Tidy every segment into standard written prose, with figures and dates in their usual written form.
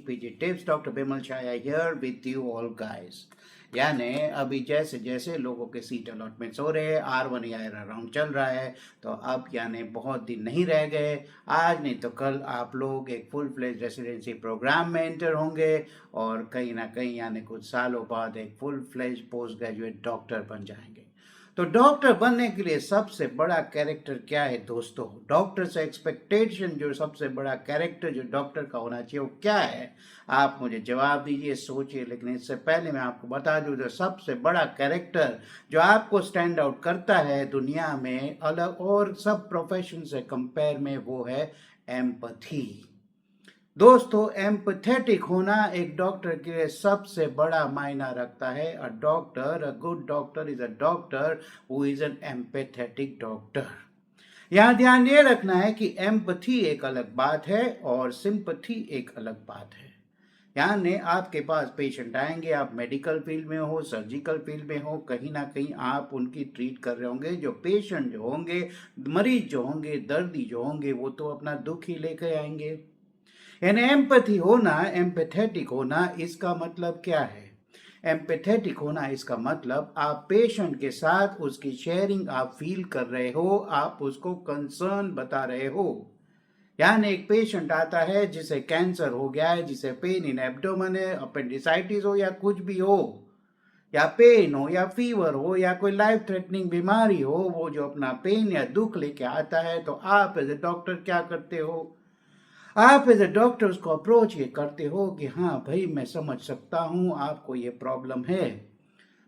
PG Tips, Dr. Bimal Chaya here with you all guys. यानी अभी जैसे जैसे लोगों के सीट अलॉटमेंट्स हो रहे हैं, R1 या राउंड चल रहा है, तो अब यानी बहुत दिन नहीं रह गए। आज नहीं तो कल आप लोग एक फुल फ्लेज रेसिडेंसी प्रोग्राम में एंटर होंगे और कहीं ना कहीं यानी कुछ सालों बाद एक full fledged post graduate doctor बन जाएंगे। तो डॉक्टर बनने के लिए सबसे बड़ा कैरेक्टर क्या है दोस्तों? डॉक्टर से एक्सपेक्टेशन जो सबसे बड़ा कैरेक्टर जो डॉक्टर का होना चाहिए वो क्या है? आप मुझे जवाब दीजिए, सोचिए। लेकिन इससे पहले मैं आपको बता दूं, जो सबसे बड़ा कैरेक्टर जो आपको स्टैंड आउट करता है दुनिया में अलग और सब प्रोफेशन से कंपेयर में, वो है एम्पथी। दोस्तों, एम्पथेटिक होना एक डॉक्टर के लिए सबसे बड़ा मायना रखता है। A doctor, a good doctor is a doctor who is an empathetic doctor. यहाँ ध्यान ये रखना है कि एम्पथी एक अलग बात है और सिंपथी एक अलग बात है। यानी आपके पास पेशेंट आएंगे, आप मेडिकल फील्ड में हो, सर्जिकल फील्ड में हो, कहीं ना कहीं आप उनकी ट्रीट कर रहे होंगे। जो पेशेंट जो होंगे, मरीज जो होंगे, दर्दी जो होंगे, वो तो अपना दुख ही लेकर आएंगे। यानी एम्पैथी होना, एम्पैथेटिक होना, इसका मतलब क्या है? एम्पैथेटिक होना इसका मतलब आप पेशेंट के साथ उसकी शेयरिंग आप फील कर रहे हो, आप उसको कंसर्न बता रहे हो। यानी एक पेशेंट आता है जिसे कैंसर हो गया है, जिसे पेन इन एब्डोमेन है, अपेंडिसाइटिस हो या कुछ भी हो, या पेन हो या फीवर हो या कोई लाइफ थ्रेटनिंग बीमारी हो, वो जो अपना पेन या दुख लेके आता है, तो आप एज ए डॉक्टर क्या करते हो? आप एज ए डॉक्टर उसको अप्रोच ये करते हो कि हाँ भाई, मैं समझ सकता हूँ आपको ये प्रॉब्लम है,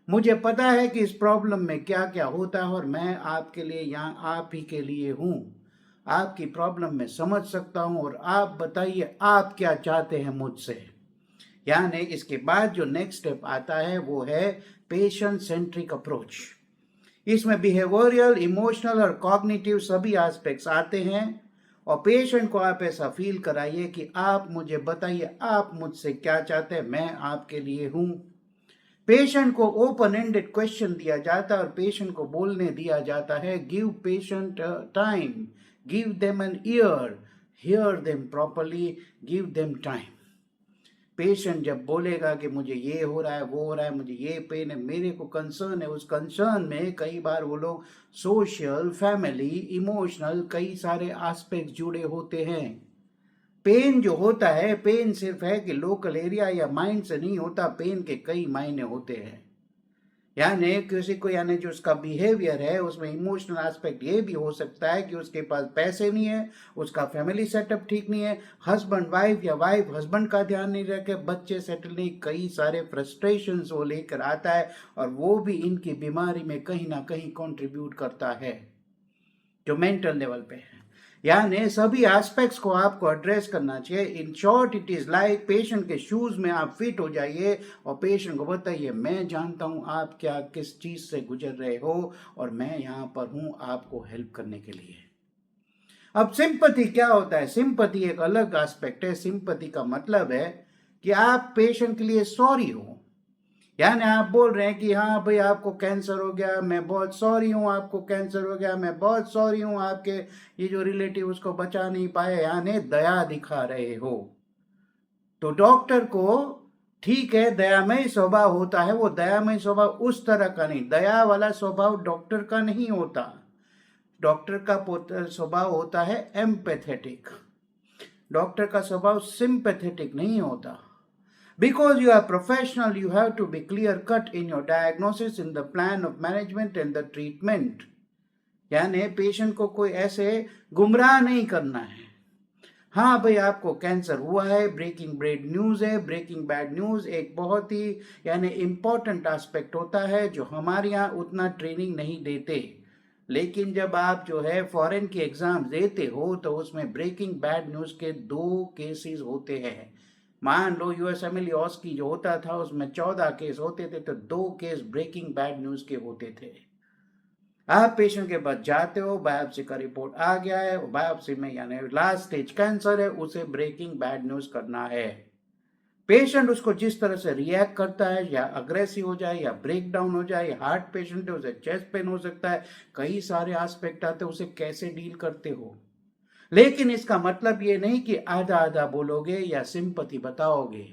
मुझे पता है कि इस प्रॉब्लम में क्या क्या होता है और मैं आपके लिए यहाँ आप ही के लिए हूँ। आपकी प्रॉब्लम मैं समझ सकता हूँ और आप बताइए आप क्या चाहते हैं मुझसे। यानी इसके बाद जो नेक्स्ट स्टेप आता है वो है पेशेंट सेंट्रिक अप्रोच। इसमें बिहेवियरल, इमोशनल और कॉग्निटिव सभी एस्पेक्ट्स आते हैं और पेशेंट को आप ऐसा फील कराइए कि आप मुझे बताइए आप मुझसे क्या चाहते हैं, मैं आपके लिए हूँ। पेशेंट को ओपन एंडेड क्वेश्चन दिया जाता है और पेशेंट को बोलने दिया जाता है। Give patient time, give them an year, hear them properly, give them time. Patient जब बोलेगा कि मुझे ये हो रहा है, वो हो रहा है, मुझे ये पेन है, मेरे को कंसर्न है, उस कंसर्न में कई बार वो लोग सोशल, फैमिली, इमोशनल कई सारे एस्पेक्ट जुड़े होते हैं। पेन जो होता है, पेन सिर्फ है कि लोकल एरिया या माइंड से नहीं होता, पेन के कई मायने होते हैं। यानी किसी को, यानी जो उसका बिहेवियर है उसमें इमोशनल एस्पेक्ट ये भी हो सकता है कि उसके पास पैसे नहीं है, उसका फैमिली सेटअप ठीक नहीं है, हस्बैंड वाइफ या वाइफ हस्बैंड का ध्यान नहीं रखे, बच्चे सेटल नहीं, कई सारे फ्रस्ट्रेशंस वो लेकर आता है और वो भी इनकी बीमारी में कहीं ना कहीं कंट्रीब्यूट करता है जो मेंटल लेवल पे है। यानी सभी एस्पेक्ट्स को आपको एड्रेस करना चाहिए। In short it is like patient के शूज में आप फिट हो जाइए और पेशेंट को बताइए मैं जानता हूं आप क्या किस चीज से गुजर रहे हो और मैं यहाँ पर हूं आपको हेल्प करने के लिए। अब सिंपैथी क्या होता है? सिंपैथी एक अलग एस्पेक्ट है। सिंपैथी का मतलब है कि आप पेशेंट के लिए सॉरी हो। यानी आप बोल रहे हैं कि हाँ भाई आपको कैंसर हो गया, मैं बहुत सॉरी हूँ आपको कैंसर हो गया, मैं बहुत सॉरी हूँ आपके ये जो रिलेटिव उसको बचा नहीं पाए, यानी दया दिखा रहे हो। तो डॉक्टर को ठीक है दयामय स्वभाव होता है, वो दयामय स्वभाव उस तरह का नहीं, दया वाला स्वभाव डॉक्टर का नहीं होता। डॉक्टर का स्वभाव होता है एम्पैथेटिक। डॉक्टर का स्वभाव सिंपैथेटिक नहीं होता। Because you are professional, you have to be clear cut in your diagnosis, in the plan of management and the treatment. यानी पेशेंट को कोई ऐसे गुमराह नहीं करना है। हाँ भाई आपको कैंसर हुआ है, ब्रेकिंग बैड न्यूज है। ब्रेकिंग बैड न्यूज एक बहुत ही यानी इम्पोर्टेंट एस्पेक्ट होता है जो हमारे यहाँ उतना ट्रेनिंग नहीं देते। लेकिन जब आप जो है फॉरेन की एग्जाम देते हो तो उसमें ब्रेकिंग बैड न्यूज के 2 केसेस होते हैं। मान लो यूएसएमएल की जो होता था उसमें 14 केस होते थे, तो 2 केस ब्रेकिंग बैड न्यूज के होते थे। आप पेशेंट के पास जाते हो, बायोप्सी का रिपोर्ट आ गया है, बायोप्सी में यानी लास्ट स्टेज कैंसर है, उसे ब्रेकिंग बैड न्यूज करना है। पेशेंट उसको जिस तरह से रिएक्ट करता है, या अग्रेसिव हो जाए या ब्रेक डाउन हो जाए, या हार्ट पेशेंट है उसे चेस्ट पेन हो सकता है, कई सारे एस्पेक्ट आते हैं, उसे कैसे डील करते हो। लेकिन इसका मतलब ये नहीं कि आधा आधा बोलोगे या सिंपैथी बताओगे।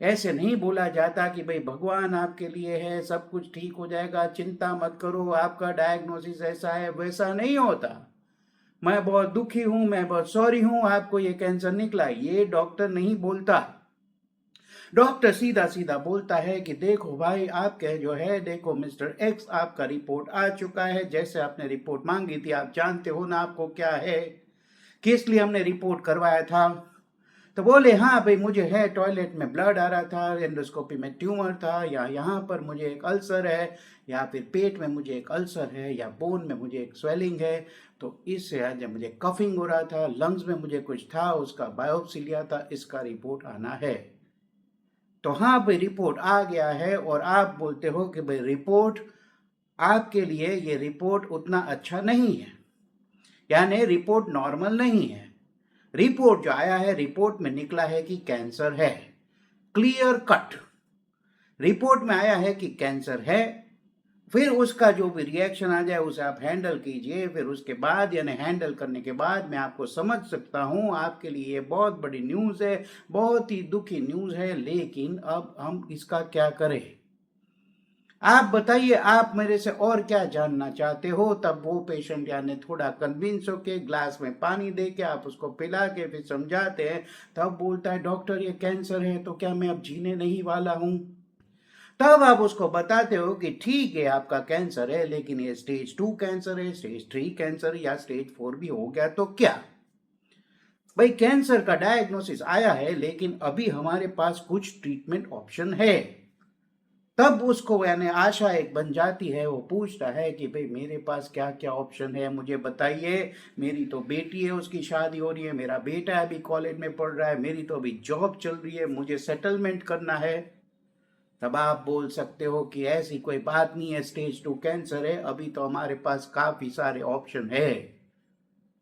ऐसे नहीं बोला जाता कि भाई भगवान आपके लिए है, सब कुछ ठीक हो जाएगा, चिंता मत करो, आपका डायग्नोसिस ऐसा है, वैसा नहीं होता। मैं बहुत दुखी हूं, मैं बहुत सॉरी हूं, आपको ये कैंसर निकला, ये डॉक्टर नहीं बोलता। डॉक्टर सीधा सीधा बोलता है कि देखो भाई, आपके जो है, देखो मिस्टर एक्स, आपका रिपोर्ट आ चुका है, जैसे आपने रिपोर्ट मांगी थी, आप जानते हो ना आपको क्या है, किस लिए हमने रिपोर्ट करवाया था। तो बोले हाँ भाई, मुझे है, टॉयलेट में ब्लड आ रहा था, एंडोस्कोपी में ट्यूमर था, या यहाँ पर मुझे एक अल्सर है, या फिर पेट में मुझे एक अल्सर है, या बोन में मुझे एक स्वेलिंग है। तो इससे आज मुझे कफिंग हो रहा था, लंग्स में मुझे कुछ था, उसका बायोप्सी लिया था, इसका रिपोर्ट आना है। तो हाँ भाई, रिपोर्ट आ गया है, और आप बोलते हो कि भाई रिपोर्ट, आपके लिए ये रिपोर्ट उतना अच्छा नहीं है, यानी रिपोर्ट नॉर्मल नहीं है। रिपोर्ट जो आया है, रिपोर्ट में निकला है कि कैंसर है, क्लियर कट रिपोर्ट में आया है कि कैंसर है। फिर उसका जो भी रिएक्शन आ जाए उसे आप हैंडल कीजिए, फिर उसके बाद यानी हैंडल करने के बाद मैं आपको समझ सकता हूं, आपके लिए ये बहुत बड़ी न्यूज़ है, बहुत ही दुखी न्यूज़ है, लेकिन अब हम इसका क्या करें। आप बताइए, आप मेरे से और क्या जानना चाहते हो। तब वो पेशेंट यानी थोड़ा कन्विंस होके ग्लास में पानी दे के आप उसको पिला के फिर समझाते हैं, तब बोलता है डॉक्टर ये कैंसर है, तो क्या मैं अब जीने नहीं वाला हूं। तब आप उसको बताते हो कि ठीक है, आपका कैंसर है, लेकिन ये स्टेज 2 कैंसर है, स्टेज 3 कैंसर या स्टेज 4 भी हो गया तो क्या। भाई कैंसर का डायग्नोसिस आया है, लेकिन अभी हमारे पास कुछ ट्रीटमेंट ऑप्शन है। तब उसको यानी आशा एक बन जाती है, वो पूछता है कि भाई मेरे पास क्या क्या ऑप्शन है, मुझे बताइए। मेरी तो बेटी है, उसकी शादी हो रही है, मेरा बेटा अभी कॉलेज में पढ़ रहा है, मेरी तो अभी जॉब चल रही है, मुझे सेटलमेंट करना है। तब आप बोल सकते हो कि ऐसी कोई बात नहीं है, स्टेज 2 कैंसर है, अभी तो हमारे पास काफी सारे ऑप्शन है।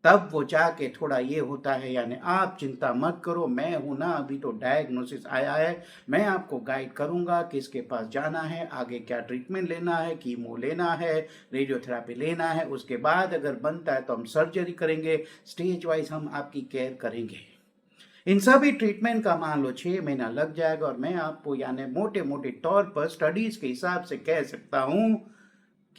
तब वो जाके थोड़ा ये होता है, यानी आप चिंता मत करो, मैं हूं ना, अभी तो डायग्नोसिस आया है, मैं आपको गाइड करूंगा किसके पास जाना है, आगे क्या ट्रीटमेंट लेना है, कीमो लेना है, रेडियोथेरेपी लेना है, उसके बाद अगर बनता है तो हम सर्जरी करेंगे, स्टेज वाइज हम आपकी केयर करेंगे। इन सभी ट्रीटमेंट का मान लो 6 महीना लग जाएगा, और मैं आपको यानी मोटे मोटे तौर पर स्टडीज के हिसाब से कह सकता हूं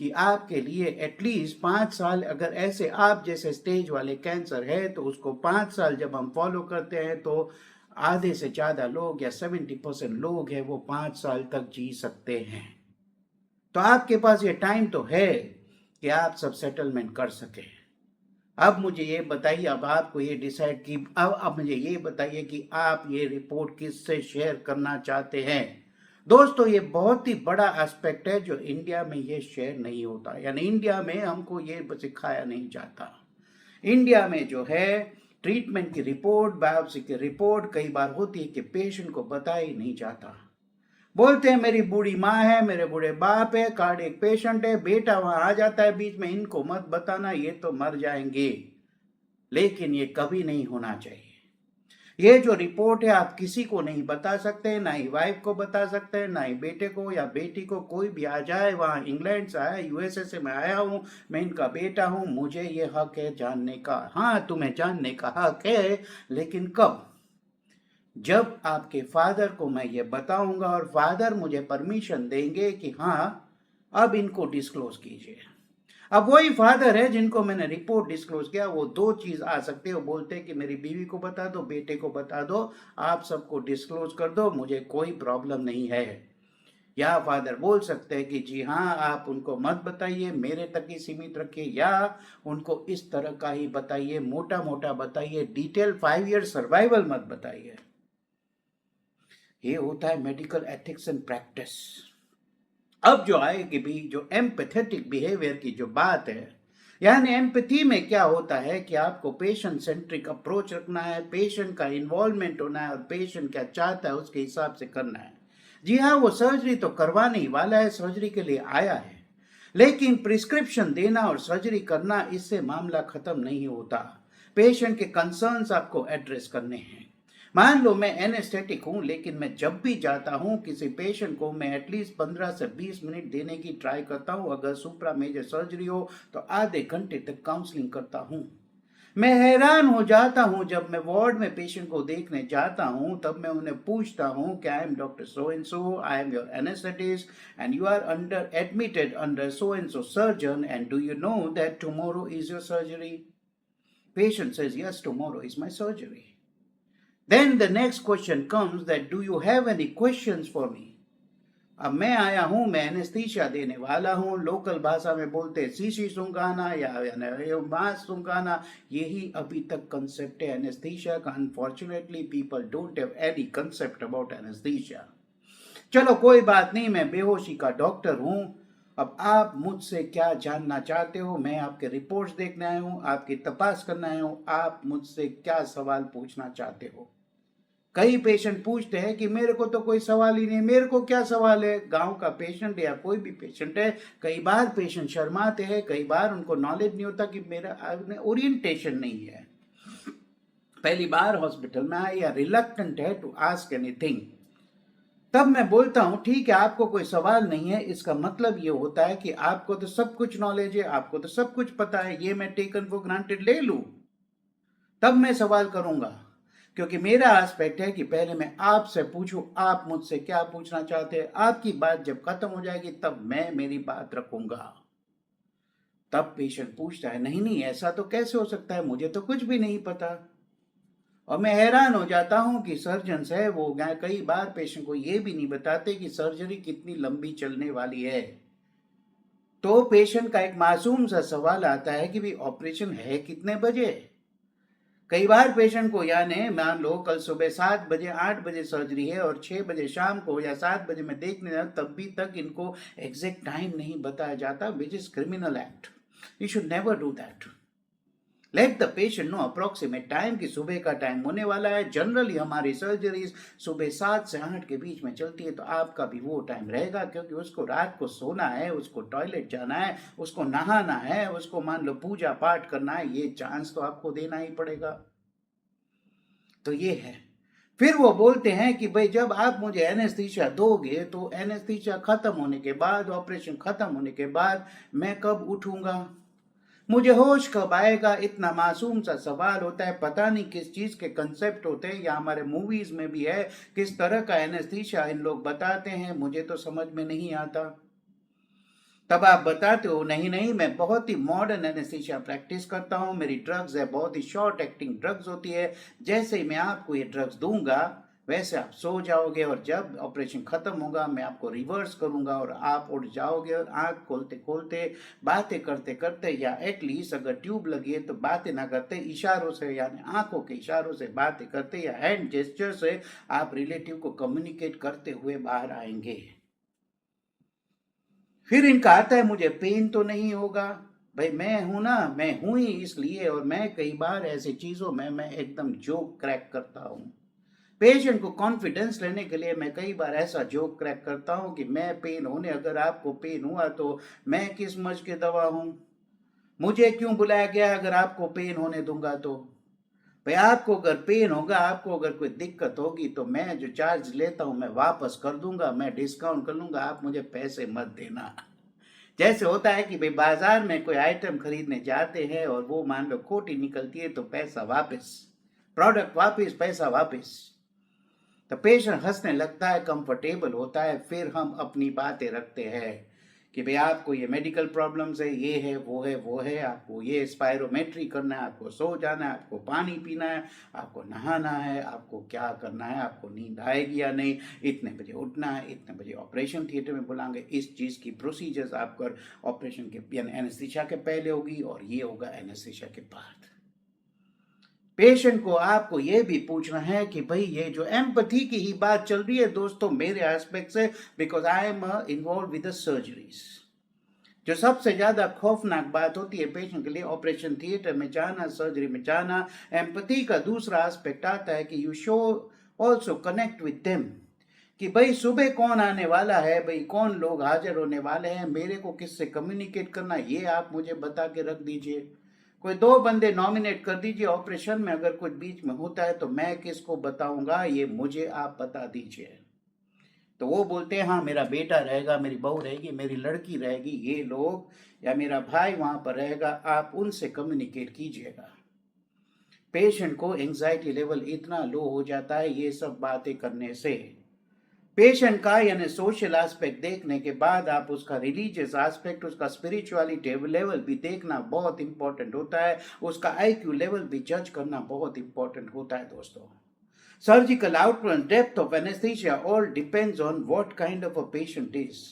कि आपके लिए एटलीस्ट 5 साल, अगर ऐसे आप जैसे स्टेज वाले कैंसर है तो उसको 5 साल जब हम फॉलो करते हैं, तो आधे से ज़्यादा लोग या 70% लोग हैं वो 5 साल तक जी सकते हैं। तो आपके पास ये टाइम तो है कि आप सब सेटलमेंट कर सकें। अब मुझे ये बताइए, अब आपको ये डिसाइड की, अब मुझे ये बताइए कि आप ये रिपोर्ट किससे शेयर करना चाहते हैं। दोस्तों, ये बहुत ही बड़ा एस्पेक्ट है जो इंडिया में ये शेयर नहीं होता, यानी इंडिया में हमको ये सिखाया नहीं जाता। इंडिया में जो है, ट्रीटमेंट की रिपोर्ट, बायोप्सी की रिपोर्ट कई बार होती है कि पेशेंट को बताया ही नहीं जाता। बोलते हैं मेरी बूढ़ी माँ है, मेरे बूढ़े बाप है, कार्डियक पेशेंट है, बेटा वहां आ जाता है बीच में, इनको मत बताना, ये तो मर जाएंगे। लेकिन ये कभी नहीं होना चाहिए। ये जो रिपोर्ट है आप किसी को नहीं बता सकते, ना ही वाइफ को बता सकते हैं, ना ही बेटे को या बेटी को। कोई भी आ जाए, वहां इंग्लैंड से आया, यूएसए से मैं आया हूं, मैं इनका बेटा हूं, मुझे ये हक है जानने का। हाँ, तुम्हें जानने का हक है, लेकिन कब? जब आपके फादर को मैं ये बताऊंगा और फादर मुझे परमिशन देंगे कि हाँ, अब इनको डिस्क्लोज कीजिए। अब वही फादर है जिनको मैंने रिपोर्ट डिस्क्लोज किया, वो दो चीज आ सकते हैं, वो बोलते हैं कि मेरी बीवी को बता दो, बेटे को बता दो, आप सबको डिस्क्लोज कर दो, मुझे कोई प्रॉब्लम नहीं है। या फादर बोल सकते हैं कि जी हाँ, आप उनको मत बताइए, मेरे तक ही सीमित रखिए, या उनको इस तरह का ही बताइए, मोटा मोटा बताइए, डिटेल 5 ईयर सर्वाइवल मत बताइए। ये होता है मेडिकल एथिक्स एंड प्रैक्टिस। अब जो आएगी भी, जो एम्पैथेटिक बिहेवियर की जो बात है, यानी एम्पैथी में क्या होता है कि आपको पेशेंट सेंट्रिक अप्रोच रखना है, पेशेंट का इन्वॉल्वमेंट होना है, और पेशेंट क्या चाहता है उसके हिसाब से करना है। जी हाँ, वो सर्जरी तो करवाने ही वाला है, सर्जरी के लिए आया है, लेकिन प्रिस्क्रिप्शन देना और सर्जरी करना, इससे मामला खत्म नहीं होता। पेशेंट के कंसर्न्स आपको एड्रेस करने हैं। मान लो मैं एनेस्थेटिक हूं, लेकिन मैं जब भी जाता हूं किसी पेशेंट को, मैं एटलीस्ट 15 से 20 मिनट देने की ट्राई करता हूं। अगर सुप्रा मेजर सर्जरी हो तो आधे घंटे तक काउंसलिंग करता हूं। मैं हैरान हो जाता हूँ जब मैं वार्ड में पेशेंट को देखने जाता हूँ, तब मैं उन्हें पूछता हूँ कि I am doctor so and so, I am your anaesthetist and you are under admitted under so and so surgeon and do you know that tomorrow is your surgery? Patient says, yes, tomorrow is my surgery. Then the next question comes that, do you have any questions for me? अब मैं आया हूं, मैं anaesthesia देने वाला हूं, local भाषा में बोलते सीसी सुंगाना या मास सुंगाना, यही अभी तक कंसेप्ट है एनेस्थीसिया का। Unfortunately people don't have any concept about anaesthesia. चलो कोई बात नहीं, मैं बेहोशी का डॉक्टर हूं। अब आप मुझसे क्या जानना चाहते हो? मैं आपके रिपोर्ट्स देखने आया हूं, आपकी तपास करने आया हूं, आप मुझसे क्या सवाल पूछना चाहते हो? कई पेशेंट पूछते हैं कि मेरे को तो कोई सवाल ही नहीं, मेरे को क्या सवाल है? गांव का पेशेंट या कोई भी पेशेंट है, कई बार पेशेंट शर्माते हैं, कई बार उनको नॉलेज नहीं होता कि मेरा ओरिएंटेशन नहीं है, पहली बार हॉस्पिटल में आए या रिलक्टेंट है टू आस्क एनीथिंग। तब मैं बोलता हूं ठीक है, आपको कोई सवाल नहीं है, इसका मतलब ये होता है कि आपको तो सब कुछ नॉलेज है, आपको तो सब कुछ पता है, ये मैं टेकन फॉर ग्रांटेड ले लूं, तब मैं सवाल करूंगा। क्योंकि मेरा एस्पेक्ट है कि पहले मैं आपसे पूछूं, आप मुझसे क्या पूछना चाहते हैं, आपकी बात जब खत्म हो जाएगी तब मैं मेरी बात रखूंगा। तब पेशेंट पूछता है, नहीं नहीं ऐसा तो कैसे हो सकता है, मुझे तो कुछ भी नहीं पता। और मैं हैरान हो जाता हूं कि सर्जन्स है वो कई बार पेशेंट को ये भी नहीं बताते कि सर्जरी कितनी लंबी चलने वाली है। तो पेशेंट का एक मासूम सा सवाल आता है कि भाई ऑपरेशन है कितने बजे? कई बार पेशेंट को यानी मान लो कल सुबह 7 बजे 8 बजे सर्जरी है और 6 बजे शाम को या 7 बजे मैं देखने जाता तब भी तक इनको एग्जैक्ट टाइम नहीं बताया जाता, which is criminal act. You should never do that. Let the patient know approximate time कि सुबह का टाइम होने वाला है। जनरली हमारी सर्जरीज सुबह 7 से 8 के बीच में चलती है, तो आपका भी वो टाइम रहेगा, क्योंकि उसको रात को सोना है, उसको टॉयलेट जाना है, उसको नहाना है, उसको मान लो पूजा पाठ करना है, ये चांस तो आपको देना ही पड़ेगा। तो ये है। फिर वो बोलते हैं कि भाई जब आप मुझे एनेस्थीसिया दोगे तो एनेस्थीसिया खत्म होने के बाद, ऑपरेशन खत्म होने के बाद मैं कब उठूंगा, मुझे होश कब आएगा? इतना मासूम सा सवाल होता है। पता नहीं किस चीज के कंसेप्ट होते हैं, या हमारे मूवीज में भी है किस तरह का एनेस्थीसिया इन लोग बताते हैं, मुझे तो समझ में नहीं आता। तब आप बताते हो नहीं नहीं मैं बहुत ही मॉडर्न एनेस्थीसिया प्रैक्टिस करता हूँ, मेरी ड्रग्स है बहुत ही शॉर्ट एक्टिंग ड्रग्स होती है, जैसे ही मैं आपको ये ड्रग्स दूंगा वैसे आप सो जाओगे, और जब ऑपरेशन खत्म होगा मैं आपको रिवर्स करूंगा और आप उठ जाओगे, और आंख खोलते खोलते बातें करते करते, या एटलीस्ट अगर ट्यूब लगी है तो बातें ना करते, इशारों से यानी आंखों के इशारों से बातें करते या हैंड जेस्चर से आप रिलेटिव को कम्युनिकेट करते हुए बाहर आएंगे। फिर इनका आता है मुझे पेन तो नहीं होगा। भाई मैं हूं ना, मैं हूं ही इसलिए, और मैं कई बार ऐसी चीजों में मैं एकदम जोक क्रैक करता हूं। पेशेंट को कॉन्फिडेंस लेने के लिए मैं कई बार ऐसा जोक क्रैक करता हूं कि मैं पेन होने, अगर आपको पेन हुआ तो मैं किस मर्ज की दवा हूं, मुझे क्यों बुलाया गया अगर आपको पेन होने दूंगा तो? भाई आपको अगर पेन होगा, आपको अगर कोई दिक्कत होगी तो मैं जो चार्ज लेता हूं मैं वापस कर दूंगा, मैं डिस्काउंट कर लूंगा, आप मुझे पैसे मत देना। जैसे होता है कि भाई बाजार में कोई आइटम खरीदने जाते हैं और वो मान लो खोटी निकलती है तो पैसा वापस, प्रोडक्ट वापस, पैसा वापस। तो पेशेंट हंसने लगता है, कंफर्टेबल होता है, फिर हम अपनी बातें रखते हैं कि भाई आपको ये मेडिकल प्रॉब्लम्स है, ये है वो है वो है, आपको ये स्पायरोमेट्री करना है, आपको सो जाना है, आपको पानी पीना है, आपको नहाना है, आपको क्या करना है, आपको नींद आएगी या नहीं, इतने बजे उठना है, इतने बजे ऑपरेशन थिएटर में बुलाएंगे, इस चीज़ की प्रोसीजर्स आपको ऑपरेशन के यानी एनेस्थीसिया के पहले होगी और ये होगा एनेस्थीसिया के बाद। पेशेंट को आपको यह भी पूछना है कि भाई ये जो एम्पैथी की ही बात चल रही है दोस्तों मेरे एस्पेक्ट से, because I am involve with the surgeries. जो सबसे ज्यादा खौफनाक बात होती है पेशेंट के लिए, ऑपरेशन थिएटर में जाना, सर्जरी में जाना। एम्पैथी का दूसरा एस्पेक्ट आता है कि you show also connect with them, कि भाई सुबह कौन आने वाला है, भाई कौन लोग हाजिर होने वाले हैं, मेरे को किससे कम्युनिकेट करना, ये आप मुझे बता के रख दीजिए। कोई 2 बंदे नॉमिनेट कर दीजिए, ऑपरेशन में अगर कुछ बीच में होता है तो मैं किसको बताऊंगा, ये मुझे आप बता दीजिए। तो वो बोलते हैं हाँ मेरा बेटा रहेगा, मेरी बहू रहेगी, मेरी लड़की रहेगी, ये लोग, या मेरा भाई वहां पर रहेगा, आप उनसे कम्युनिकेट कीजिएगा। पेशेंट को एंजाइटी लेवल इतना लो हो जाता है ये सब बातें करने से। पेशेंट का यानी सोशल एस्पेक्ट देखने के बाद आप उसका रिलीजियस एस्पेक्ट, उसका स्पिरिचुअलिटी लेवल भी देखना बहुत इंपॉर्टेंट होता है, उसका आईक्यू लेवल भी जज करना बहुत इंपॉर्टेंट होता है दोस्तों। Surgical outcome, depth of anaesthesia all depends on what kind of a patient is.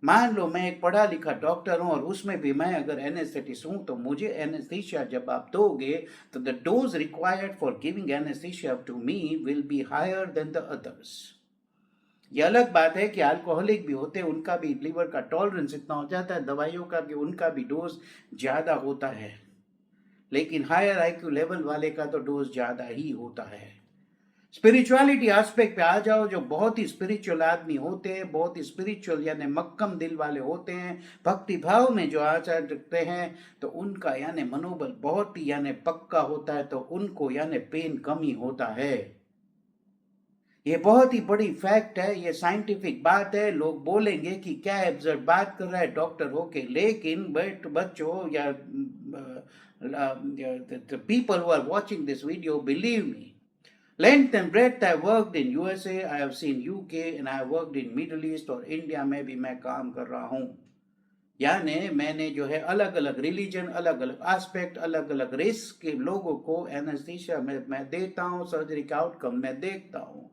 मान लो मैं एक पढ़ा लिखा डॉक्टर हूं और उसमें भी मैं अगर एनेस्थेटिस्ट हूं तो मुझे एनेस्थीसिया जब आप दोगे तो the dose required for giving anaesthesia to me will be higher than the others. ये अलग बात है कि अल्कोहलिक भी होते हैं, उनका भी लिवर का टॉलरेंस इतना हो जाता है दवाइयों का कि उनका भी डोज ज्यादा होता है, लेकिन हायर आईक्यू लेवल वाले का तो डोज ज्यादा ही होता है। स्पिरिचुअलिटी एस्पेक्ट पे आ जाओ, जो बहुत ही स्पिरिचुअल आदमी होते हैं, बहुत ही स्पिरिचुअल यानी मक्कम दिल वाले होते हैं, भक्ति भाव में जो आचार रखते हैं, तो उनका यानी मनोबल बहुत ही यानी पक्का होता है, तो उनको यानी पेन कम ही होता है। ये बहुत ही बड़ी फैक्ट है, ये साइंटिफिक बात है। लोग बोलेंगे कि क्या एब्सर्ड बात कर रहा है डॉक्टर होके, लेकिन बट बच्चों या people who are watching this video, believe me, length and breadth I worked in USA, I have seen UK and I have worked in Middle East, और इंडिया में भी मैं काम कर रहा हूँ। यानी मैंने जो है अलग अलग रिलीजन, अलग अलग एस्पेक्ट, अलग अलग रेस के लोगों को एनेस्थीसिया में मैं देता हूँ, सर्जरी का आउटकम मैं देखता हूँ।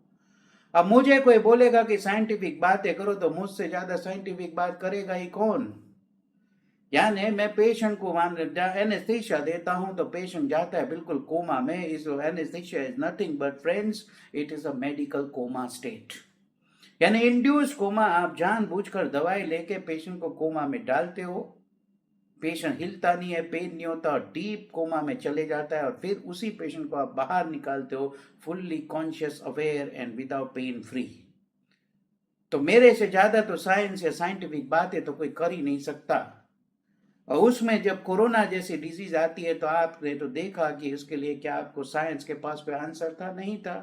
अब मुझे कोई बोलेगा कि साइंटिफिक बातें करो, तो मुझसे ज्यादा साइंटिफिक बात करेगा ही कौन। यानी मैं पेशेंट को एनेस्थीसिया देता हूं तो पेशेंट जाता है बिल्कुल कोमा में। इस anaesthesia is nothing but friends, it is a medical coma state, यानी इंड्यूस कोमा। आप जानबूझकर दवाई लेके पेशेंट को कोमा में डालते हो, पेशेंट हिलता नहीं है, पेन नहीं होता और डीप कोमा में चले जाता है, और फिर उसी पेशेंट को आप बाहर निकालते हो fully conscious, aware and without pain free. तो मेरे से ज्यादा तो साइंस या साइंटिफिक बातें तो कोई कर ही नहीं सकता। और उसमें जब कोरोना जैसी डिजीज आती है तो आपने तो देखा कि उसके लिए क्या आपको साइंस के पास कोई आंसर था? नहीं था।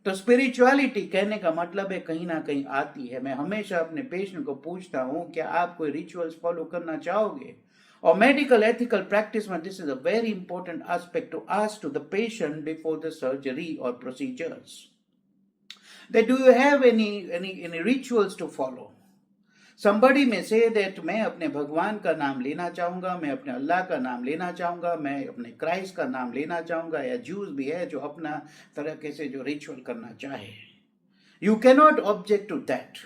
तो स्पिरिचुअलिटी कहने का मतलब है कहीं ना कहीं आती है। मैं हमेशा अपने पेशेंट को पूछता हूं क्या आप कोई रिचुअल्स फॉलो करना चाहोगे, और मेडिकल एथिकल प्रैक्टिस में this is a very important aspect to ask to the patient before the surgery और procedures that do you have any rituals to follow. Somebody may say that मैं अपने भगवान का नाम लेना चाहूंगा, मैं अपने अल्लाह का नाम लेना चाहूंगा, मैं अपने क्राइस्ट का नाम लेना चाहूंगा, या जूस भी है जो अपना तरीके से जो रिचुअल करना चाहे। You cannot object to that.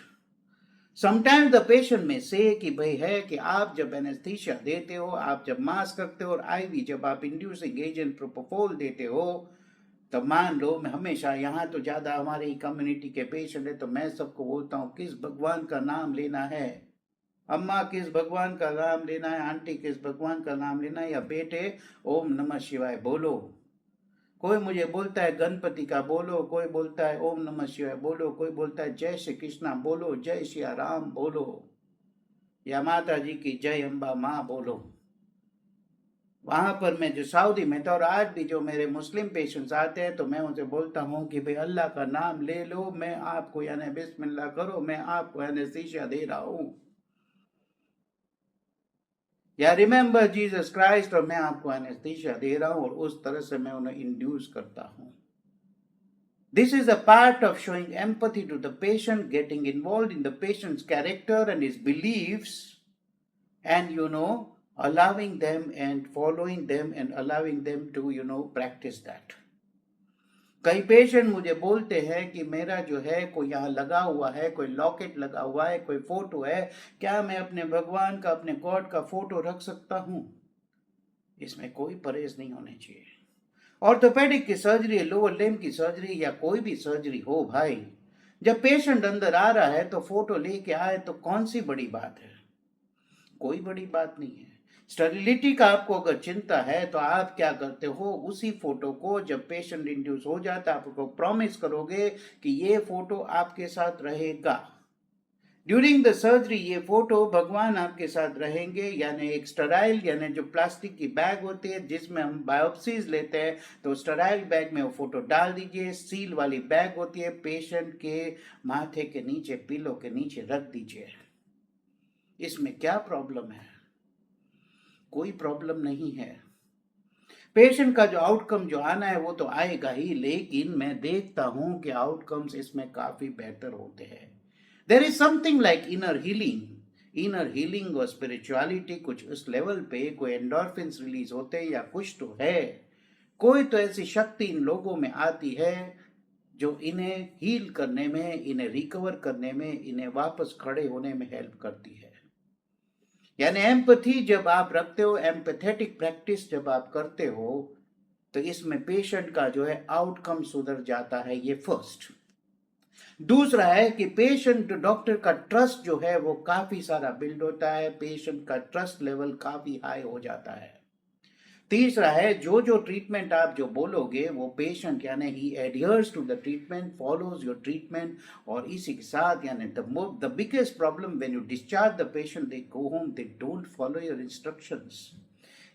Sometimes the patient में से कि भाई है कि आप जब एनेस्थीसिया देते हो, आप जब मास्क करते हो और आईवी जब आप इंड्यूसिंग एजेंट प्रोपोफोल देते हो, तो मान लो मैं हमेशा यहाँ तो ज़्यादा हमारी कम्युनिटी के पेशेंट है तो मैं सबको बोलता हूँ किस भगवान का नाम लेना है। अम्मा किस भगवान का नाम लेना है, आंटी किस भगवान का नाम लेना है, या बेटे ओम नमः शिवाय बोलो। कोई मुझे बोलता है गणपति का बोलो, कोई बोलता है ओम नमः शिवाय बोलो, कोई बोलता है जय श्री कृष्णा बोलो, जय श्री राम बोलो, या माता जी की जय अम्बा माँ बोलो। वहां पर मैं जो सऊदी में था, और आज भी जो मेरे मुस्लिम पेशेंट्स आते हैं तो मैं उनसे बोलता हूँ कि भाई अल्लाह का नाम ले लो, मैं आपको यानी बिस्मिल्लाह करो, मैं आपको एनेस्थीसिया दे रहा हूँ, या रिमेंबर जीसस क्राइस्ट, और मैं आपको एनेस्थीसिया दे रहा हूँ, और उस तरह से मैं उन्हें इंड्यूस करता हूँ। This is a part of showing empathy to the patient, getting involved in the patient's character and his beliefs, and allowing them and following them and allowing them to practice that. कई patient मुझे बोलते हैं कि मेरा जो है कोई यहाँ लगा हुआ है, कोई लॉकेट लगा हुआ है, कोई फोटो है, क्या मैं अपने भगवान का, अपने गॉड का फोटो रख सकता हूँ? इसमें कोई परहेज नहीं होने चाहिए। ऑर्थोपेडिक की सर्जरी, लोअर लिम्ब की सर्जरी, या कोई भी सर्जरी हो भाई, जब पेशेंट अंदर आ रहा है तो फोटो लेके आए तो कौन सी बड़ी बात है? कोई बड़ी बात नहीं है। स्टेरिलिटी का आपको अगर चिंता है तो आप क्या करते हो, उसी फोटो को जब पेशेंट इंड्यूस हो जाता है आपको प्रॉमिस करोगे कि ये फोटो आपके साथ रहेगा ड्यूरिंग द सर्जरी। ये फोटो भगवान आपके साथ रहेंगे, यानी एक स्टेराइल यानी जो प्लास्टिक की बैग होती है जिसमें हम बायोप्सीज लेते हैं, तो स्टेराइल बैग में वो फोटो डाल दीजिए। सील वाली बैग होती है, पेशेंट के माथे के नीचे, पिलो के नीचे रख दीजिए। इसमें क्या प्रॉब्लम है? कोई प्रॉब्लम नहीं है। पेशेंट का जो आउटकम जो आना है वो तो आएगा ही, लेकिन मैं देखता हूं कि आउटकम्स इसमें काफी बेहतर होते हैं। There is something like inner healing और स्पिरिचुअलिटी, कुछ उस लेवल पे कोई एंडोर्फिन्स रिलीज होते हैं या कुछ तो है, कोई तो ऐसी शक्ति इन लोगों में आती है जो इन्हें हील करने में, इन्हें रिकवर करने में, इन्हें वापस खड़े होने में हेल्प करती है। यानी एम्पैथी जब आप रखते हो, एम्पैथेटिक प्रैक्टिस जब आप करते हो, तो इसमें पेशेंट का जो है आउटकम सुधर जाता है, ये फर्स्ट। दूसरा है कि पेशेंट डॉक्टर का ट्रस्ट जो है वो काफी सारा बिल्ड होता है, पेशेंट का ट्रस्ट लेवल काफी हाई हो जाता है। तीसरा है जो जो ट्रीटमेंट आप जो बोलोगे वो पेशेंट यानी ही adheres to the treatment, follows your treatment. और इसी के साथ यानी the biggest problem when you discharge the patient, they go home, they don't follow your instructions.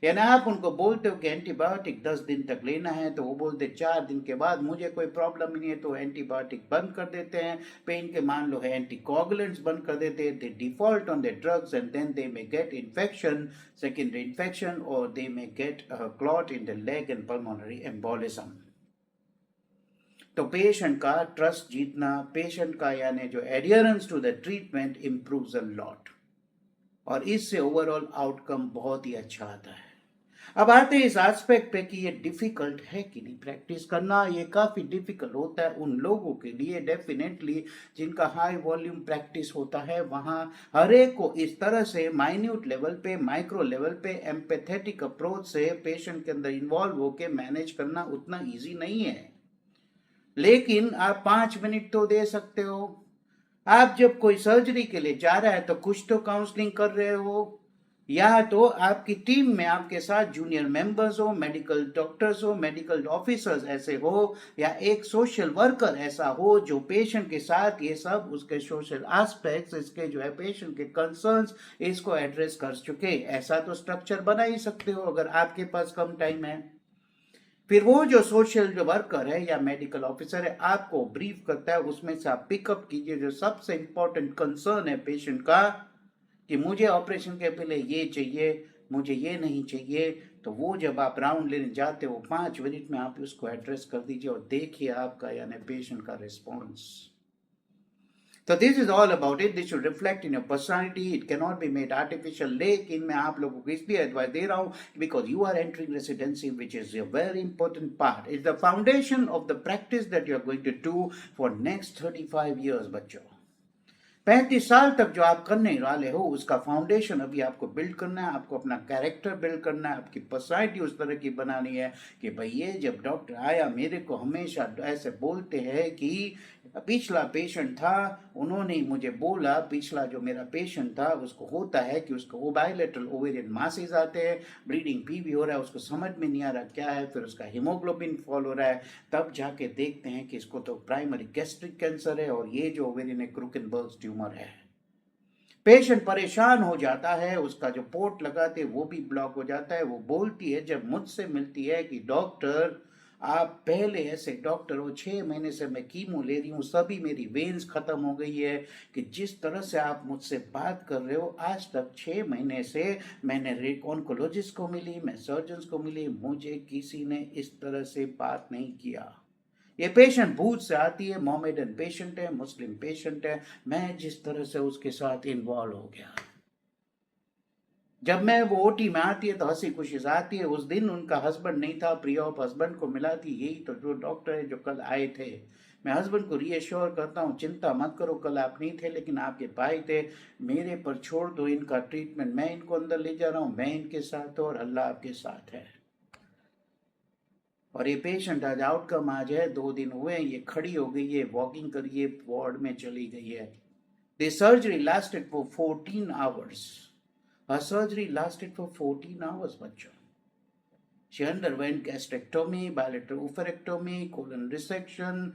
यानी आप उनको बोलते हो कि एंटीबायोटिक 10 दिन तक लेना है, तो वो बोलते 4 दिन के बाद मुझे कोई प्रॉब्लम ही नहीं है, तो एंटीबायोटिक बंद कर देते हैं। पेन के मान लो है एंटीकोगुलेंट्स बंद कर देते हैं, they default on the drugs and then they may get infection, secondary infection, और they may get clot in the leg and pulmonary embolism. तो पेशेंट का ट्रस्ट जीतना, पेशेंट का यानी जो adherence to the treatment improves a lot, और इससे overall outcome बहुत ही अच्छा आता है। अब आते हैं इस एस्पेक्ट पे कि ये डिफिकल्ट है कि नहीं प्रैक्टिस करना। ये काफी डिफिकल्ट होता है उन लोगों के लिए डेफिनेटली जिनका हाई वॉल्यूम प्रैक्टिस होता है। वहां हर एक को इस तरह से माइन्यूट लेवल पे, माइक्रो लेवल पे एम्पैथेटिक अप्रोच से पेशेंट के अंदर इन्वॉल्व होकर मैनेज करना उतना ईजी नहीं है, लेकिन आप 5 मिनट तो दे सकते हो। आप जब कोई सर्जरी के लिए जा रहा है तो कुछ तो काउंसलिंग कर रहे हो, या तो आपकी टीम में आपके साथ जूनियर मेंबर्स हो, मेडिकल डॉक्टर्स हो, मेडिकल ऑफिसर्स ऐसे हो, या एक सोशल वर्कर ऐसा हो जो पेशेंट के साथ ये सब उसके सोशल एस्पेक्ट्स, इसके जो है पेशेंट के कंसर्न्स, इसको एड्रेस कर चुके। ऐसा तो स्ट्रक्चर बना ही सकते हो अगर आपके पास कम टाइम है। फिर वो जो सोशल जो वर्कर है या मेडिकल ऑफिसर है आपको ब्रीफ करता है, उसमें से आप पिकअप कीजिए जो सबसे इंपॉर्टेंट कंसर्न है पेशेंट का, कि मुझे ऑपरेशन के पहले ये चाहिए, मुझे ये नहीं चाहिए। तो वो जब आप राउंड लेने जाते हो 5 मिनट में आप उसको एड्रेस कर दीजिए और देखिए आपका यानी पेशेंट का रिस्पॉन्स। तो this is all about it, this should reflect in your personality, it can not be made artificial. लेकिन मैं आप लोगों को इसलिए एडवाइस दे रहा हूं because you are entering residency which is a very important part, it's the foundation of the practice that you are going to do for next 35 years बच्चों। 35 साल तक जो आप करने वाले हो उसका फाउंडेशन अभी आपको बिल्ड करना है, आपको अपना कैरेक्टर बिल्ड करना है, आपकी पर्सनालिटी उस तरह की बनानी है कि भाई ये जब डॉक्टर आया मेरे को हमेशा ऐसे बोलते हैं कि पिछला पेशेंट था, उन्होंने मुझे बोला, पिछला जो मेरा पेशेंट था उसको होता है कि उसको बायलेटरल ओवेरियन मासेस आते हैं, ब्लीडिंग पीवी हो रहा है, उसको समझ में नहीं आ रहा क्या है, फिर उसका हीमोग्लोबिन फॉल हो रहा है, तब जाके देखते हैं कि इसको तो प्राइमरी गैस्ट्रिक कैंसर है और ये जो ओवेरियन है क्रूकेनबर्ग ट्यूमर है। पेशेंट परेशान हो जाता है, उसका जो पोर्ट लगाते हैं वो भी ब्लॉक हो जाता है। वो बोलती है जब मुझसे मिलती है कि डॉक्टर आप पहले ऐसे डॉक्टर हो, 6 महीने से मैं कीमो ले रही हूँ, सभी मेरी वेन्स खत्म हो गई है, कि जिस तरह से आप मुझसे बात कर रहे हो आज तक 6 महीने से मैंने ऑन्कोलॉजिस्ट को मिली, मैं सर्जन को मिली, मुझे किसी ने इस तरह से बात नहीं किया। ये पेशेंट भूत से आती है, मोमेडन पेशेंट है, मुस्लिम पेशेंट है, मैं जिस तरह से उसके साथ इन्वॉल्व हो गया, जब मैं वो ओटी में आती है तो हंसी खुशी से आती है। उस दिन उनका हस्बैंड नहीं था, प्रिया ऑफ हस्बैंड को मिला थी, यही तो जो डॉक्टर है जो कल आए थे। मैं हस्बैंड को रीअश्योर करता हूँ चिंता मत करो, कल आप नहीं थे लेकिन आपके भाई थे, मेरे पर छोड़ दो इनका ट्रीटमेंट, मैं इनको अंदर ले जा रहा हूँ, मैं इनके साथ हूँ और अल्लाह आपके साथ है। और ये पेशेंट आज आउटकम आज है, 2 दिन हुए हैं ये खड़ी हो गई है, वॉकिंग करिए, वार्ड में चली गई है। The surgery lasted for 14 hours, her surgery lasted for 14 hours बच्चों। she underwent gastrectomy, bilateral oophorectomy, colon resection,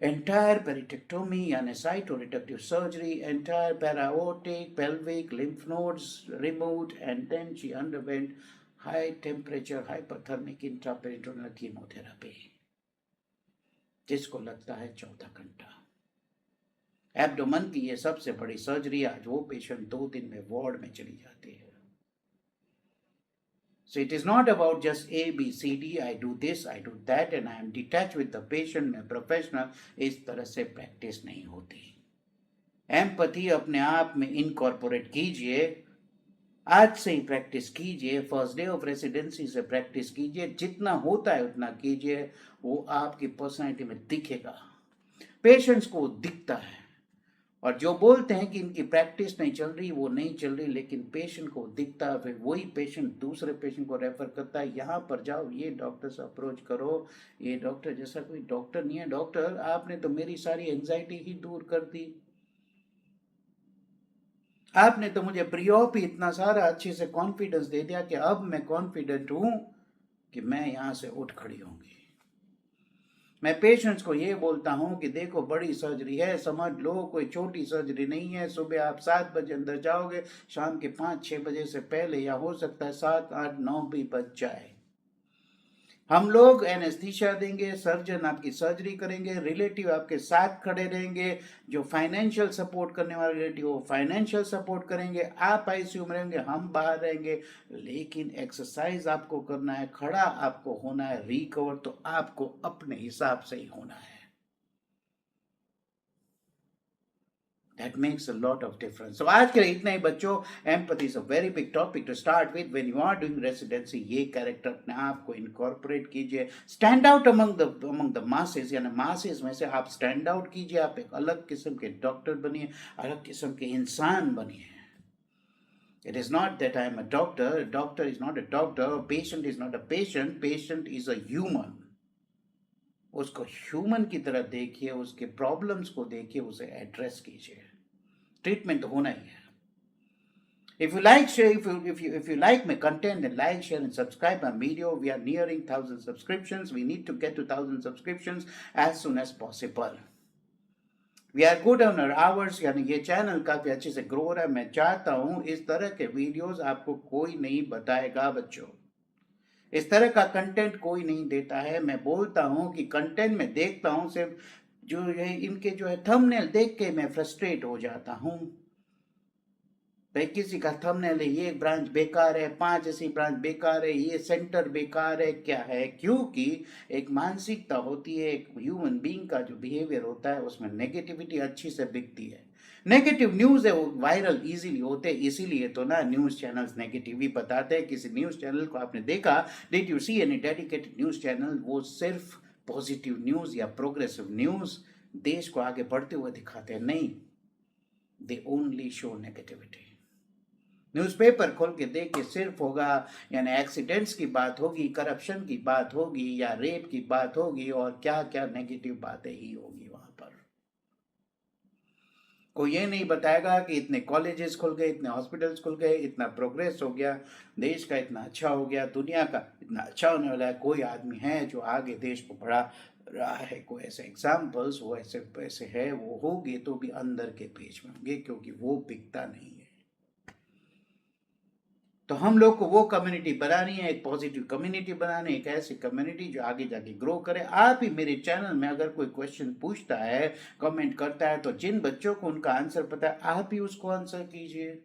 entire peritectomy यानी cytoreductive surgery, entire para-aortic, pelvic, lymph nodes removed, and then she underwent high temperature hyperthermic intraperitoneal chemotherapy, जिसको लगता है 14 घंटा। Abdomen की ये सबसे बड़ी सर्जरी, आज वो पेशेंट 2 दिन में वार्ड में चली जाती है। So it is not about just A, B, C, D, I do this, I do that and I am detached with the patient, मैं प्रोफेशनल, इस तरह से प्रैक्टिस नहीं होती। एम्पैथी अपने आप में इनकॉर्पोरेट कीजिए, आज से ही प्रैक्टिस कीजिए, फर्स्ट डे ऑफ रेसिडेंसी से प्रैक्टिस कीजिए, जितना होता है उतना कीजिए, वो आपकी पर्सनैलिटी में दिखेगा, पेशेंट्स को दिखता है। और जो बोलते हैं कि इनकी प्रैक्टिस नहीं चल रही, वो नहीं चल रही, लेकिन पेशेंट को दिखता है, फिर वही पेशेंट दूसरे पेशेंट को रेफर करता है, यहाँ पर जाओ, ये डॉक्टर से अप्रोच करो, ये डॉक्टर जैसा कोई डॉक्टर नहीं है। डॉक्टर, आपने तो मेरी सारी एंजाइटी ही दूर कर दी, आपने तो मुझे प्री ऑप ही इतना सारा अच्छे से कॉन्फिडेंस दे दिया कि अब मैं कॉन्फिडेंट हूं कि मैं यहां से उठ खड़ी होंगी। मैं पेशेंट्स को ये बोलता हूं कि देखो, बड़ी सर्जरी है, समझ लो, कोई छोटी सर्जरी नहीं है। सुबह आप 7 बजे अंदर जाओगे, शाम के 5-6 बजे से पहले, या हो सकता है 7, 8, 9 भी बज जाए। हम लोग एनेस्थीसिया देंगे, सर्जन आपकी सर्जरी करेंगे, रिलेटिव आपके साथ खड़े रहेंगे, जो फाइनेंशियल सपोर्ट करने वाले रिलेटिव वो फाइनेंशियल सपोर्ट करेंगे, आप आईसीयू में रहेंगे, हम बाहर रहेंगे, लेकिन एक्सरसाइज आपको करना है, खड़ा आपको होना है, रिकवर तो आपको अपने हिसाब से ही होना है। That makes a lot of difference. So आज के लिए इतना ही बच्चों। Empathy is a very big topic to start with. When you are doing residency, ये कैरेक्टर अपने आप को इनकॉर्पोरेट कीजिए, stand out among the masses, यानी masses में से आप स्टैंड आउट कीजिए, आप एक अलग किस्म के डॉक्टर बनिए, अलग किस्म के इंसान बनिए। It is not that I am a doctor. A doctor is not a doctor. A patient is not a patient. Patient is a human. उसको ह्यूमन की तरह देखिए, उसके प्रॉब्लम्स को देखिए, उसे एड्रेस कीजिए, ट्रीटमेंट होना ही है। If you like, share, if you like my content, then like, share, and subscribe my video. We are nearing 1,000 subscriptions. We need to get to 1,000 subscriptions as soon as possible. We are good on our hours, यानी ये channel काफी अच्छे से grow हो रहा है। मैं चाहता हूँ इस तरह के वीडियोस आपको कोई नहीं बताएगा बच्चों, इस तरह का कंटेंट कोई नहीं देता है। मैं बोलता हूँ कि कंटेंट में देखता हूँ, सिर्फ जो है इनके जो है थंबनेल देख के मैं फ्रस्ट्रेट हो जाता हूँ। भाई किसी का थंबनेल है, ये ब्रांच बेकार है, 5 ऐसी ब्रांच बेकार है, ये सेंटर बेकार है, क्या है? क्योंकि एक मानसिकता होती है, एक ह्यूमन बीइंग का जो बिहेवियर होता है, उसमें नेगेटिविटी अच्छी से बिकती है। नेगेटिव न्यूज है वो वायरल इजीली होते हैं, इसीलिए तो ना न्यूज चैनल्स नेगेटिव ही बताते हैं। किसी न्यूज चैनल को आपने देखा, did you see any dedicated news channel, वो सिर्फ पॉजिटिव न्यूज या प्रोग्रेसिव न्यूज, देश को आगे बढ़ते हुए दिखाते हैं? नहीं, they only show negativity. Newspaper खोल के देख के सिर्फ होगा, यानी एक्सीडेंट्स की बात होगी, करप्शन की बात होगी, या रेप की बात होगी, और क्या क्या नेगेटिव बातें ही होगी वहां पर। कोई ये नहीं बताएगा कि इतने कॉलेजेस खुल गए, इतने हॉस्पिटल्स खुल गए, इतना प्रोग्रेस हो गया, देश का इतना अच्छा हो गया, दुनिया का इतना अच्छा होने वाला है। कोई आदमी है जो आगे देश को बढ़ा रहा है? कोई ऐसे एग्जाम्पल्स, वो ऐसे पैसे है, वो होंगे तो भी अंदर के पेज में होंगे, क्योंकि वो बिकता नहीं है। तो हम लोग को वो कम्युनिटी बनानी है, एक पॉजिटिव कम्युनिटी बनानी है, एक ऐसी कम्युनिटी जो आगे जाके ग्रो करे। आप ही मेरे चैनल में अगर कोई क्वेश्चन पूछता है, कमेंट करता है, तो जिन बच्चों को उनका आंसर पता है, आप ही उसको आंसर कीजिए।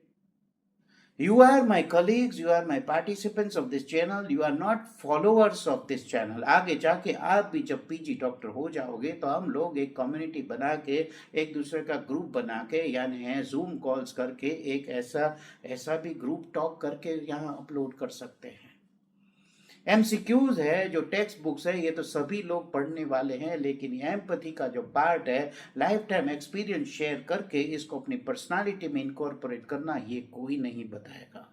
You are my colleagues, you are my participants of this channel, you are not followers of this channel. आगे जाके आप भी जब पीजी डॉक्टर हो जाओगे, तो हम लोग एक कम्युनिटी बना के, एक दूसरे का ग्रुप बना के, यानी है जूम कॉल्स करके, एक ऐसा भी ग्रुप टॉक करके यहाँ अपलोड कर सकते हैं। एमसीक्यूज है, जो टेक्स्ट बुक्स है, ये तो सभी लोग पढ़ने वाले हैं, लेकिन एम्पैथी का जो पार्ट है, लाइफ टाइम एक्सपीरियंस शेयर करके इसको अपनी पर्सनालिटी में इनकॉर्पोरेट करना, ये कोई नहीं बताएगा।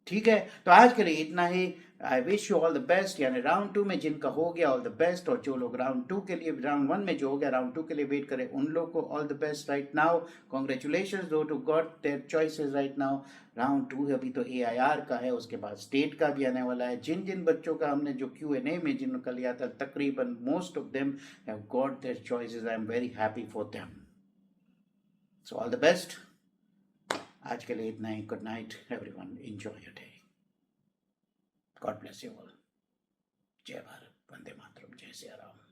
ठीक है, तो आज के लिए इतना ही। I wish you all the best, यानी राउंड 2 में जिनका हो गया ऑल द बेस्ट, और जो लोग राउंड 2 के लिए, राउंड 1 में जो हो गया राउंड 2 के लिए वेट करें, उन लोग को all the best right now. Congratulation दो to got their choices right now. Round 2 अभी तो AIR का है, उसके बाद स्टेट का भी आने वाला है। जिन जिन बच्चों का हमने जो Q&A में जिनका लिया था, तकरीबन most of them have got their choices. I am very happy for them. So all the best. आज के लिए इतना ही। Good night everyone, enjoy your day. God bless you all. जय भारत, वंदे मातरम, जय सिया राम।